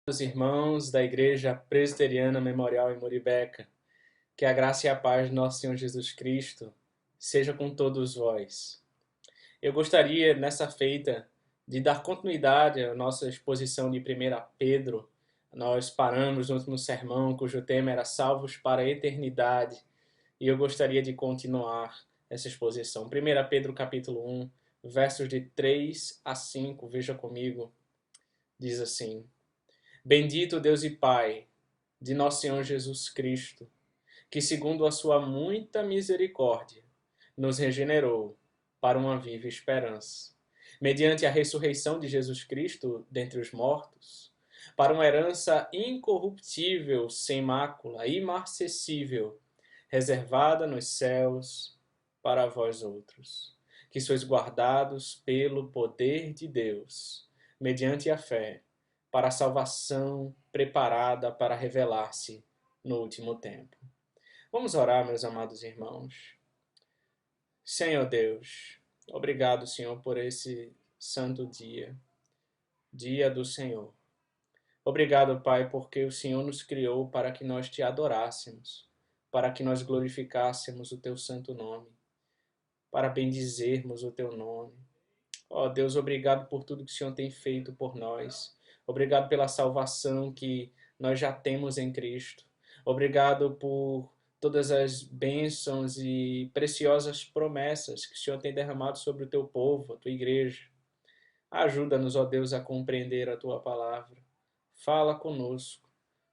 Os irmãos da Igreja Presbiteriana Memorial em Muribeca, que a graça e a paz de nosso Senhor Jesus Cristo seja com todos vós. Eu gostaria, nessa feita, de dar continuidade à nossa exposição de 1 Pedro. Nós paramos no último sermão, cujo tema era Salvos para a Eternidade, e eu gostaria de continuar essa exposição. 1 Pedro capítulo 1, versos de 3 a 5, veja comigo, diz assim: Bendito Deus e Pai de nosso Senhor Jesus Cristo, que segundo a sua muita misericórdia nos regenerou para uma viva esperança, mediante a ressurreição de Jesus Cristo dentre os mortos, para uma herança incorruptível, sem mácula, imarcessível, reservada nos céus para vós outros, que sois guardados pelo poder de Deus, mediante a fé, para a salvação preparada para revelar-se no último tempo. Vamos orar, meus amados irmãos. Senhor Deus, obrigado, Senhor, por esse santo dia, dia do Senhor. Obrigado, Pai, porque o Senhor nos criou para que nós te adorássemos, para que nós glorificássemos o teu santo nome, para bendizermos o teu nome. Ó Deus, obrigado por tudo que o Senhor tem feito por nós. Obrigado pela salvação que nós já temos em Cristo. Obrigado por todas as bênçãos e preciosas promessas que o Senhor tem derramado sobre o teu povo, a tua igreja. Ajuda-nos, ó Deus, a compreender a tua palavra. Fala conosco,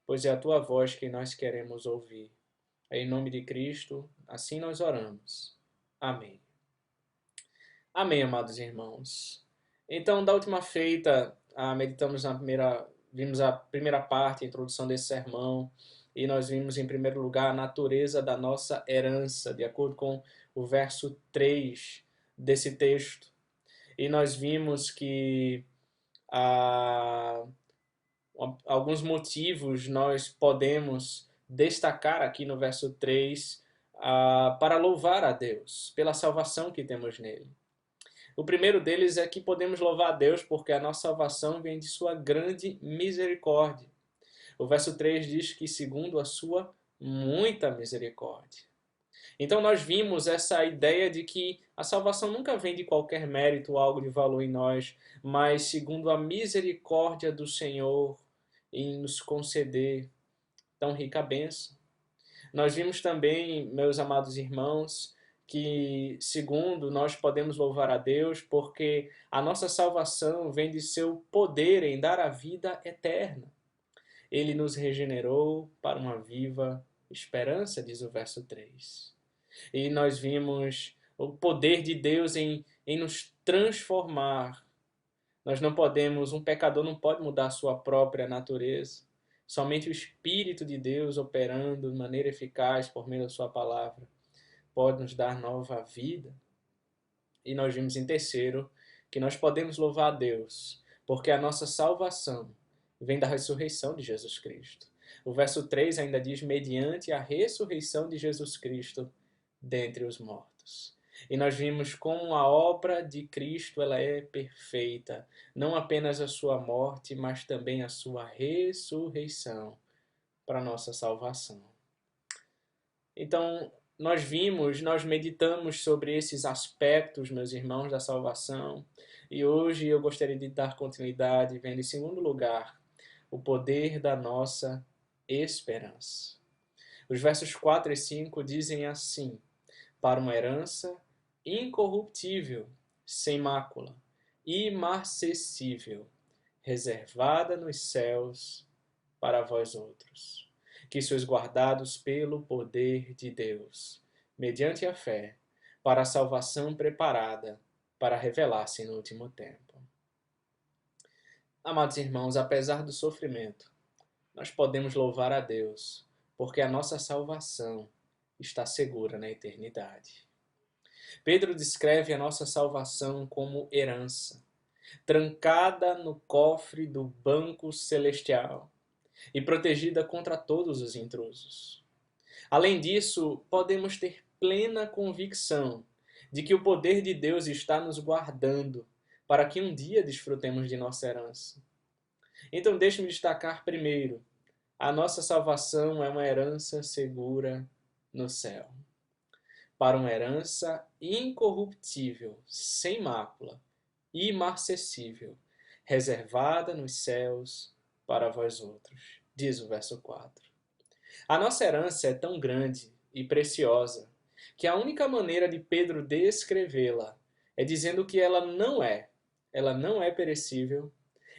pois é a tua voz que nós queremos ouvir. Em nome de Cristo, assim nós oramos. Amém. Amém, amados irmãos. Então, da última feita, vimos a primeira parte, a introdução desse sermão, e nós vimos, em primeiro lugar, a natureza da nossa herança, de acordo com o verso 3 desse texto. E nós vimos que alguns motivos nós podemos destacar aqui no verso 3 para louvar a Deus pela salvação que temos nele. O primeiro deles é que podemos louvar a Deus porque a nossa salvação vem de sua grande misericórdia. O verso 3 diz que segundo a sua muita misericórdia. Então nós vimos essa ideia de que a salvação nunca vem de qualquer mérito ou algo de valor em nós, mas segundo a misericórdia do Senhor em nos conceder tão rica bênção. Nós vimos também, meus amados irmãos, que segundo nós podemos louvar a Deus porque a nossa salvação vem de seu poder em dar a vida eterna. Ele nos regenerou para uma viva esperança, diz o verso 3. E nós vimos o poder de Deus em nos transformar. Um pecador não pode mudar a sua própria natureza. Somente o Espírito de Deus operando de maneira eficaz por meio da sua palavra pode nos dar nova vida. E nós vimos em terceiro que nós podemos louvar a Deus, porque a nossa salvação vem da ressurreição de Jesus Cristo. O verso 3 ainda diz, mediante a ressurreição de Jesus Cristo dentre os mortos. E nós vimos como a obra de Cristo ela é perfeita, não apenas a sua morte, mas também a sua ressurreição para a nossa salvação. Então, nós meditamos sobre esses aspectos, meus irmãos, da salvação. E hoje eu gostaria de dar continuidade, vendo em segundo lugar, o poder da nossa esperança. Os versos 4 e 5 dizem assim, para uma herança incorruptível, sem mácula, imarcessível, reservada nos céus para vós outros, que sois guardados pelo poder de Deus, mediante a fé, para a salvação preparada para revelar-se no último tempo. Amados irmãos, apesar do sofrimento, nós podemos louvar a Deus, porque a nossa salvação está segura na eternidade. Pedro descreve a nossa salvação como herança, trancada no cofre do banco celestial e protegida contra todos os intrusos. Além disso, podemos ter plena convicção de que o poder de Deus está nos guardando para que um dia desfrutemos de nossa herança. Então deixe-me destacar primeiro, a nossa salvação é uma herança segura no céu. Para uma herança incorruptível, sem mácula, imarcessível, reservada nos céus para vós outros, diz o verso 4. A nossa herança é tão grande e preciosa que a única maneira de Pedro descrevê-la é dizendo que ela não é perecível,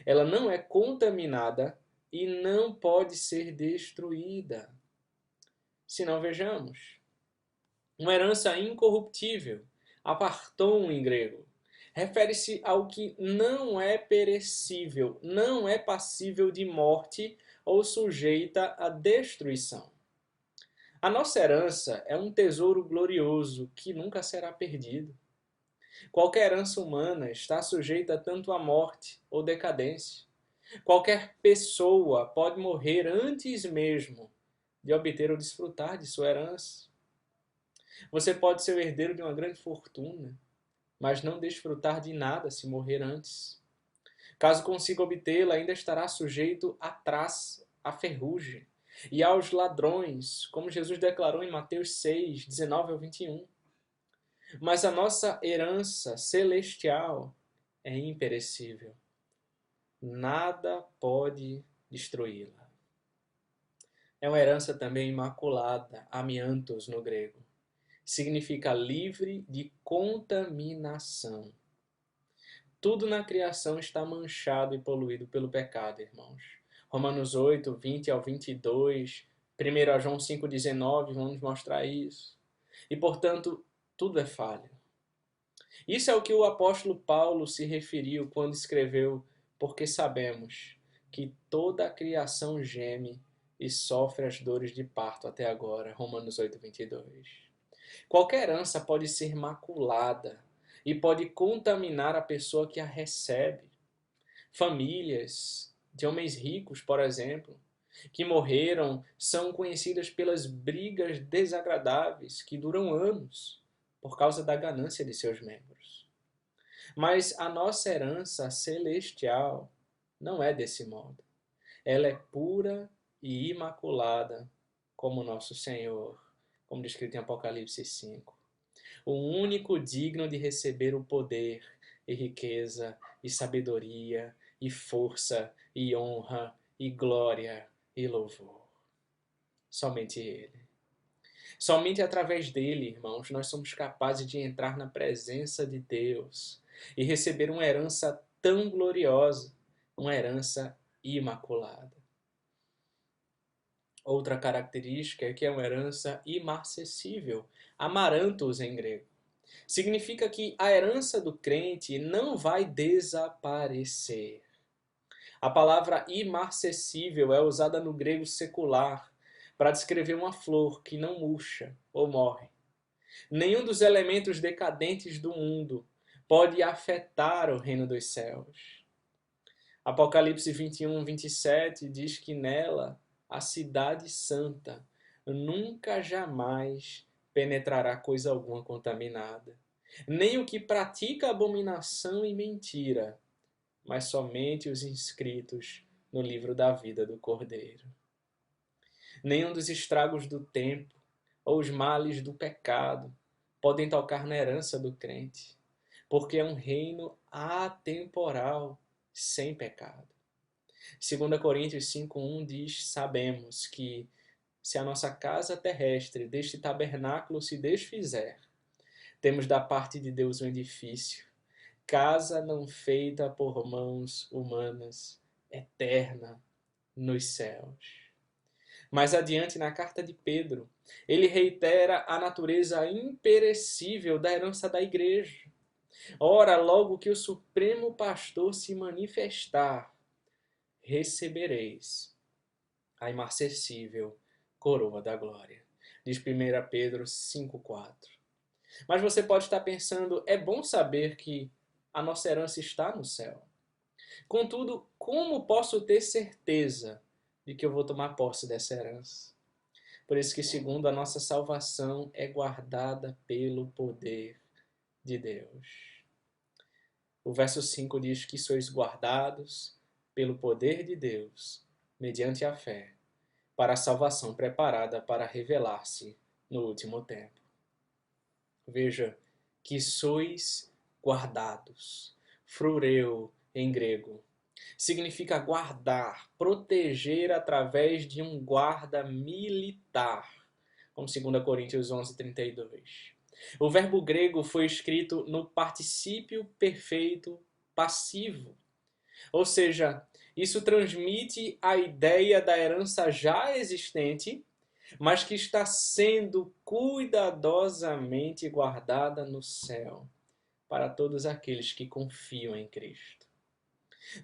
ela não é contaminada e não pode ser destruída. Se não, vejamos. Uma herança incorruptível, aparton em grego, refere-se ao que não é perecível, não é passível de morte ou sujeita à destruição. A nossa herança é um tesouro glorioso que nunca será perdido. Qualquer herança humana está sujeita tanto à morte ou decadência. Qualquer pessoa pode morrer antes mesmo de obter ou desfrutar de sua herança. Você pode ser o herdeiro de uma grande fortuna, mas não desfrutar de nada se morrer antes. Caso consiga obtê-la, ainda estará sujeito à traça, à ferrugem e aos ladrões, como Jesus declarou em Mateus 6, 19 ao 21. Mas a nossa herança celestial é imperecível. Nada pode destruí-la. É uma herança também imaculada, amiantos no grego. Significa livre de contaminação. Tudo na criação está manchado e poluído pelo pecado, irmãos. Romanos 8, 20 ao 22, 1 João 5,19 vão nos mostrar isso. E, portanto, tudo é falho. Isso é o que o apóstolo Paulo se referiu quando escreveu: porque sabemos que toda a criação geme e sofre as dores de parto até agora. Romanos 8, 22. Qualquer herança pode ser maculada e pode contaminar a pessoa que a recebe. Famílias de homens ricos, por exemplo, que morreram, são conhecidas pelas brigas desagradáveis que duram anos por causa da ganância de seus membros. Mas a nossa herança celestial não é desse modo. Ela é pura e imaculada, como nosso Senhor, como descrito em Apocalipse 5. O único digno de receber o poder e riqueza e sabedoria e força e honra e glória e louvor. Somente Ele. Somente através dele, irmãos, nós somos capazes de entrar na presença de Deus e receber uma herança tão gloriosa, uma herança imaculada. Outra característica é que é uma herança imarcessível, amarantos em grego. Significa que a herança do crente não vai desaparecer. A palavra imarcessível é usada no grego secular para descrever uma flor que não murcha ou morre. Nenhum dos elementos decadentes do mundo pode afetar o reino dos céus. Apocalipse 21, 27 diz que nela a cidade santa nunca jamais penetrará coisa alguma contaminada, nem o que pratica abominação e mentira, mas somente os inscritos no livro da vida do Cordeiro. Nenhum dos estragos do tempo ou os males do pecado podem tocar na herança do crente, porque é um reino atemporal, sem pecado. 2 Coríntios 5,1 diz: sabemos que, se a nossa casa terrestre deste tabernáculo se desfizer, temos da parte de Deus um edifício, casa não feita por mãos humanas, eterna nos céus. Mais adiante, na carta de Pedro, ele reitera a natureza imperecível da herança da igreja. Ora, logo que o Supremo Pastor se manifestar, recebereis a imarcessível coroa da glória. Diz 1 Pedro 5,4. Mas você pode estar pensando, é bom saber que a nossa herança está no céu. Contudo, como posso ter certeza de que eu vou tomar posse dessa herança? Por isso que, segundo a nossa salvação, é guardada pelo poder de Deus. O verso 5 diz que sois guardados pelo poder de Deus, mediante a fé, para a salvação preparada para revelar-se no último tempo. Veja que sois guardados. Frureu em grego significa guardar, proteger através de um guarda militar, como 2 Coríntios 11:32. O verbo grego foi escrito no particípio perfeito passivo, ou seja, isso transmite a ideia da herança já existente, mas que está sendo cuidadosamente guardada no céu para todos aqueles que confiam em Cristo.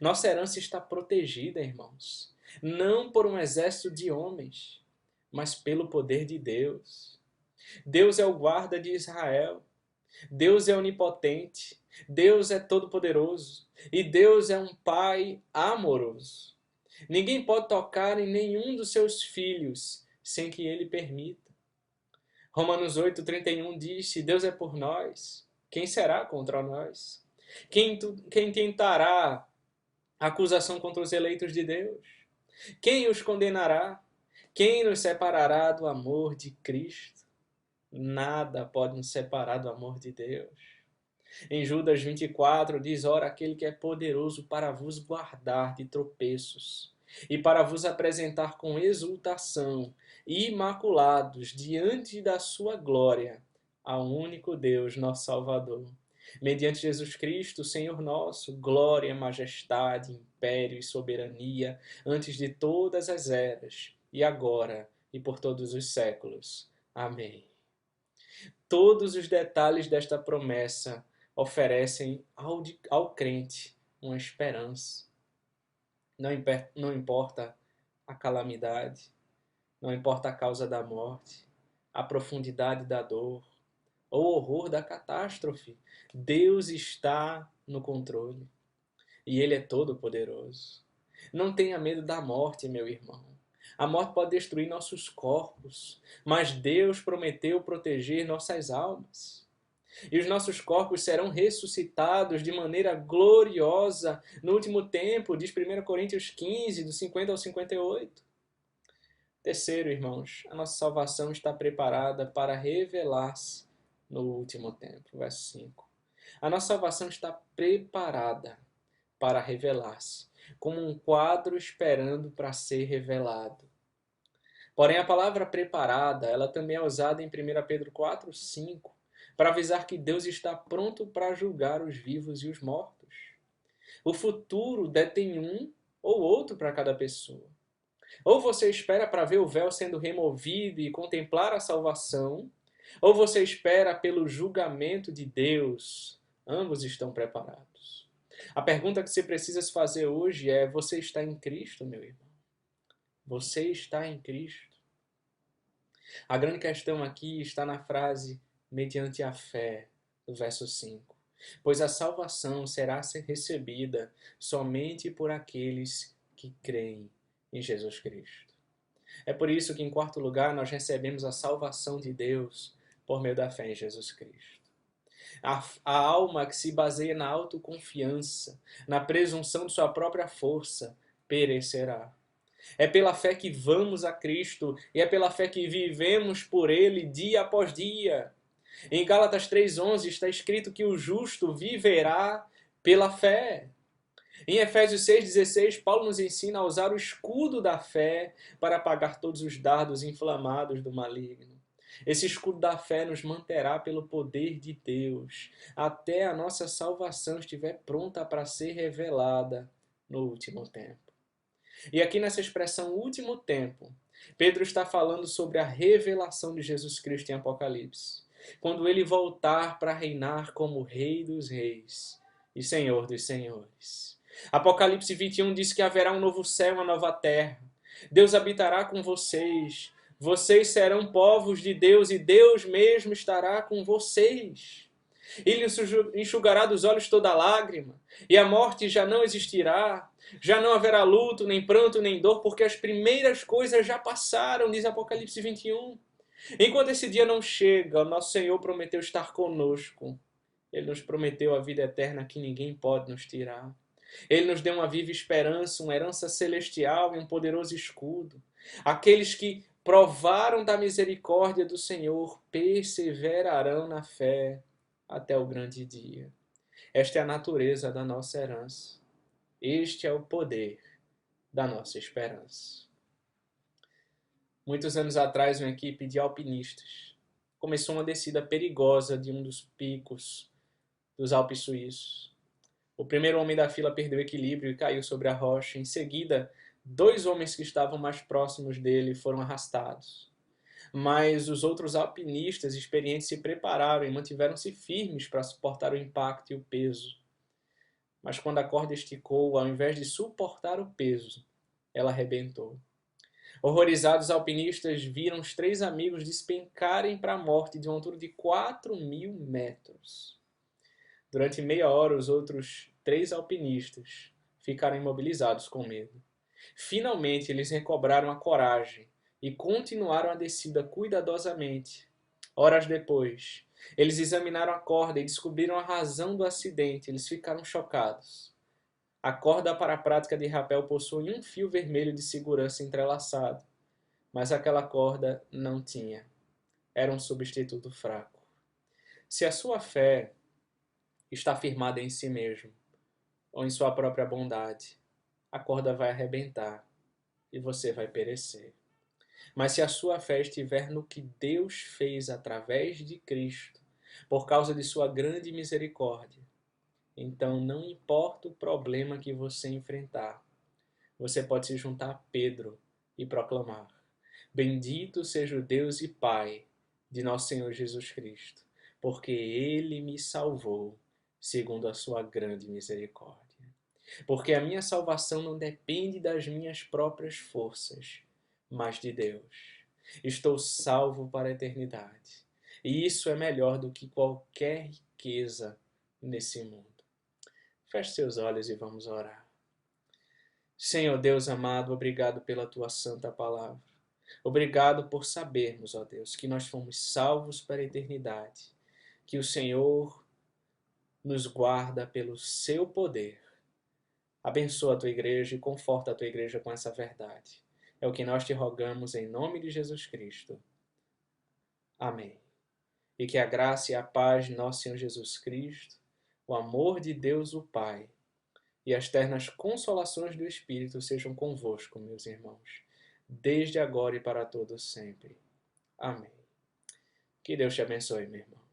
Nossa herança está protegida, irmãos, não por um exército de homens, mas pelo poder de Deus. Deus é o guarda de Israel. Deus é onipotente. Deus é todo-poderoso. E Deus é um Pai amoroso. Ninguém pode tocar em nenhum dos seus filhos sem que Ele permita. Romanos 8:31 diz: se Deus é por nós, quem será contra nós? Quem tentará acusação contra os eleitos de Deus? Quem os condenará? Quem nos separará do amor de Cristo? Nada pode nos separar do amor de Deus. Em Judas 24 diz: ora, aquele que é poderoso para vos guardar de tropeços e para vos apresentar com exultação, imaculados diante da sua glória, ao único Deus, nosso Salvador. Mediante Jesus Cristo, Senhor nosso, glória, majestade, império e soberania, antes de todas as eras, e agora e por todos os séculos. Amém. Todos os detalhes desta promessa oferecem ao crente uma esperança. Não importa a calamidade, não importa a causa da morte, a profundidade da dor, ou o horror da catástrofe, Deus está no controle e Ele é todo-poderoso. Não tenha medo da morte, meu irmão. A morte pode destruir nossos corpos, mas Deus prometeu proteger nossas almas. E os nossos corpos serão ressuscitados de maneira gloriosa no último tempo, diz 1 Coríntios 15, do 50 ao 58. Terceiro, irmãos, a nossa salvação está preparada para revelar-se no último tempo. Verso 5. A nossa salvação está preparada para revelar-se, como um quadro esperando para ser revelado. Porém, a palavra preparada, ela também é usada em 1 Pedro 4:5, para avisar que Deus está pronto para julgar os vivos e os mortos. O futuro detém um ou outro para cada pessoa. Ou você espera para ver o véu sendo removido e contemplar a salvação, ou você espera pelo julgamento de Deus. Ambos estão preparados. A pergunta que você precisa se fazer hoje é: você está em Cristo, meu irmão? Você está em Cristo? A grande questão aqui está na frase mediante a fé, do verso 5. Pois a salvação será recebida somente por aqueles que creem em Jesus Cristo. É por isso que, em quarto lugar, nós recebemos a salvação de Deus por meio da fé em Jesus Cristo. A alma que se baseia na autoconfiança, na presunção de sua própria força, perecerá. É pela fé que vamos a Cristo e é pela fé que vivemos por Ele dia após dia. Em Gálatas 3:11 está escrito que o justo viverá pela fé. Em Efésios 6:16, Paulo nos ensina a usar o escudo da fé para apagar todos os dardos inflamados do maligno. Esse escudo da fé nos manterá pelo poder de Deus, até a nossa salvação estiver pronta para ser revelada no último tempo. E aqui nessa expressão último tempo, Pedro está falando sobre a revelação de Jesus Cristo em Apocalipse, quando ele voltar para reinar como Rei dos Reis e Senhor dos Senhores. Apocalipse 21 diz que haverá um novo céu e uma nova terra. Deus habitará com vocês. Vocês serão povos de Deus e Deus mesmo estará com vocês. Ele enxugará dos olhos toda lágrima, e a morte já não existirá. Já não haverá luto, nem pranto, nem dor, porque as primeiras coisas já passaram, diz Apocalipse 21. Enquanto esse dia não chega, o nosso Senhor prometeu estar conosco. Ele nos prometeu a vida eterna que ninguém pode nos tirar. Ele nos deu uma viva esperança, uma herança celestial e um poderoso escudo. Aqueles que provaram da misericórdia do Senhor perseverarão na fé até o grande dia. Esta é a natureza da nossa herança. Este é o poder da nossa esperança. Muitos anos atrás, uma equipe de alpinistas começou uma descida perigosa de um dos picos dos Alpes suíços. O primeiro homem da fila perdeu o equilíbrio e caiu sobre a rocha. Em seguida, 2 homens que estavam mais próximos dele foram arrastados. Mas os outros alpinistas experientes se prepararam e mantiveram-se firmes para suportar o impacto e o peso. Mas quando a corda esticou, ao invés de suportar o peso, ela arrebentou. Horrorizados, os alpinistas viram os 3 amigos despencarem para a morte de uma altura de 4.000 metros. Durante meia hora, os outros 3 alpinistas ficaram imobilizados com medo. Finalmente, eles recobraram a coragem e continuaram a descida cuidadosamente. Horas depois, eles examinaram a corda e descobriram a razão do acidente. Eles ficaram chocados. A corda para a prática de rapel possui um fio vermelho de segurança entrelaçado, mas aquela corda não tinha. Era um substituto fraco. Se a sua fé está firmada em si mesmo, ou em sua própria bondade, a corda vai arrebentar e você vai perecer. Mas se a sua fé estiver no que Deus fez através de Cristo, por causa de sua grande misericórdia, então não importa o problema que você enfrentar, você pode se juntar a Pedro e proclamar: Bendito seja o Deus e Pai de nosso Senhor Jesus Cristo, porque Ele me salvou segundo a sua grande misericórdia. Porque a minha salvação não depende das minhas próprias forças, mas de Deus. Estou salvo para a eternidade. E isso é melhor do que qualquer riqueza nesse mundo. Feche seus olhos e vamos orar. Senhor Deus amado, obrigado pela tua santa palavra. Obrigado por sabermos, ó Deus, que nós fomos salvos para a eternidade, que o Senhor nos guarda pelo seu poder. Abençoa a tua igreja e conforta a tua igreja com essa verdade. É o que nós te rogamos em nome de Jesus Cristo. Amém. E que a graça e a paz de nosso Senhor Jesus Cristo, o amor de Deus o Pai e as ternas consolações do Espírito sejam convosco, meus irmãos, desde agora e para todos sempre. Amém. Que Deus te abençoe, meu irmão.